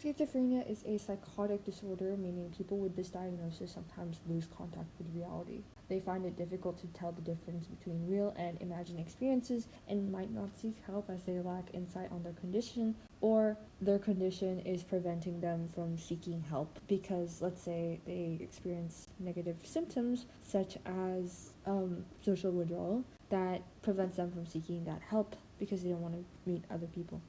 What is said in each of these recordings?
Schizophrenia is a psychotic disorder, meaning people with this diagnosis sometimes lose contact with reality. They find it difficult to tell the difference between real and imagined experiences and might not seek help as they lack insight on their condition, or their condition is preventing them from seeking help because, let's say, they experience negative symptoms such as social withdrawal that prevents them from seeking that help because they don't want to meet other people.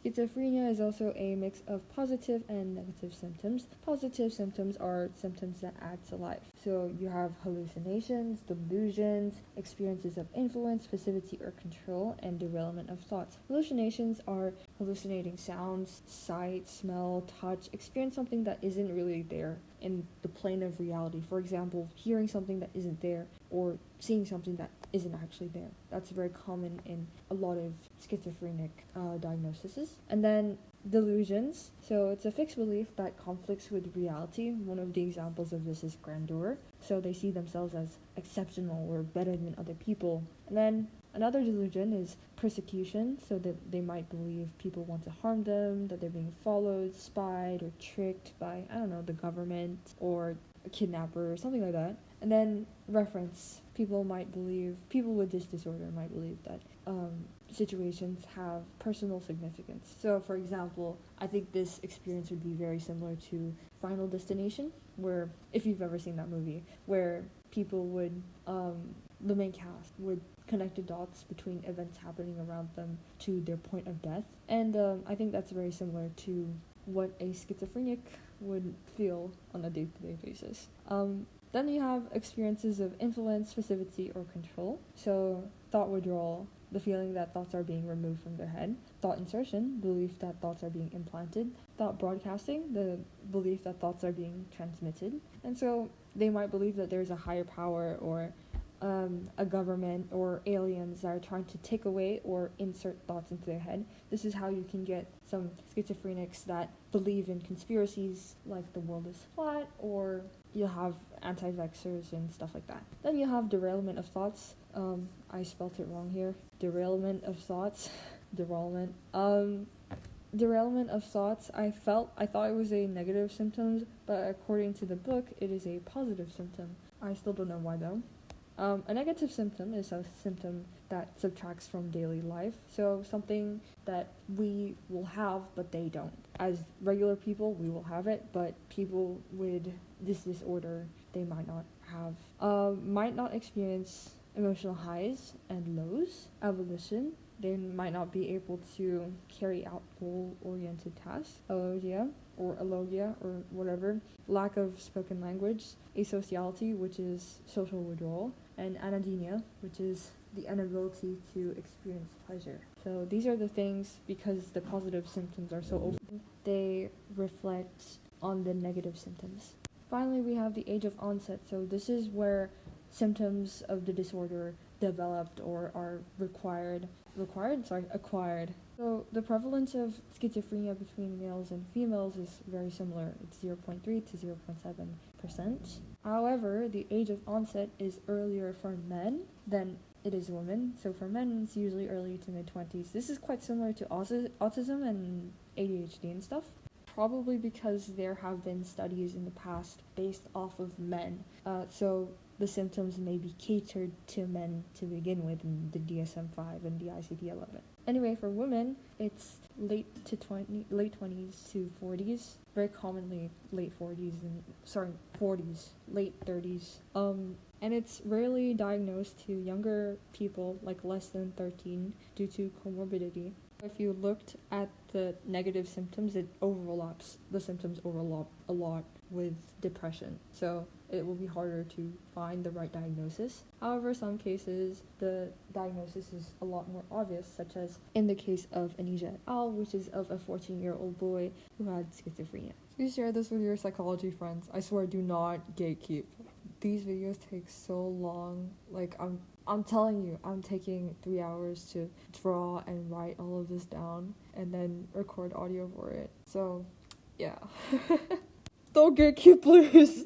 Schizophrenia is also a mix of positive and negative symptoms. Positive symptoms are symptoms that add to life. So you have hallucinations, delusions, experiences of influence, passivity or control, and derailment of thoughts. Hallucinations are hallucinating sounds, sight, smell, touch, experience something that isn't really there in the plane of reality. For example, hearing something that isn't there or seeing something that isn't actually there. That's very common in a lot of schizophrenic diagnoses. And then delusions. So it's a fixed belief that conflicts with reality. One of the examples of this is grandeur. So they see themselves as exceptional or better than other people. And then another delusion is persecution. So that they might believe people want to harm them, that they're being followed, spied, or tricked by, the government or a kidnapper or something like that. And then reference. People with this disorder might believe that situations have personal significance. So, for example, I think this experience would be very similar to Final Destination, where, if you've ever seen that movie, where people would, the main cast would connect the dots between events happening around them to their point of death. And I think that's very similar to what a schizophrenic would feel on a day-to-day basis. Then you have experiences of influence, passivity, or control. So thought withdrawal, the feeling that thoughts are being removed from their head. Thought insertion, belief that thoughts are being implanted. Thought broadcasting, the belief that thoughts are being transmitted. And so they might believe that there's a higher power or a government or aliens that are trying to take away or insert thoughts into their head. This is how you can get some schizophrenics that believe in conspiracies like the world is flat, or you'll have anti-vaxxers and stuff like that. Then you have derailment of thoughts. I spelt it wrong here. Derailment of thoughts. Derailment. Derailment of thoughts. I thought it was a negative symptom, but according to the book, it is a positive symptom. I still don't know why though. A negative symptom is a symptom that subtracts from daily life. So something that we will have, but they don't. As regular people, we will have it, but people with this disorder, they might not have. Might not experience emotional highs and lows. Abolition. They might not be able to carry out goal-oriented tasks. Alogia or whatever. Lack of spoken language. Asociality, which is social withdrawal. And anadynia, which is the inability to experience pleasure. So these are the things, because the positive symptoms are so open, they reflect on the negative symptoms. Finally, we have the age of onset. So this is where symptoms of the disorder developed or are acquired. So the prevalence of schizophrenia between males and females is very similar. It's 0.3 to 0.7%. However, the age of onset is earlier for men than it is women. So for men, it's usually early to mid-20s. This is quite similar to autism and ADHD and stuff. Probably because there have been studies in the past based off of men. So the symptoms may be catered to men to begin with in the DSM-5 and the ICD-11. Anyway, for women, it's late 20s to 40s. Very commonly late 40s, late 30s. And it's rarely diagnosed to younger people, like less than 13, due to comorbidity. If you looked at the negative symptoms, the symptoms overlap a lot with depression. So it will be harder to find the right diagnosis. However, some cases, the diagnosis is a lot more obvious, such as in the case of Anisha et al., which is of a 14-year-old boy who had schizophrenia. Please share this with your psychology friends. I swear, do not gatekeep. These videos take so long. Like, I'm telling you, I'm taking 3 hours to draw and write all of this down and then record audio for it. So, yeah. Don't gatekeep, please.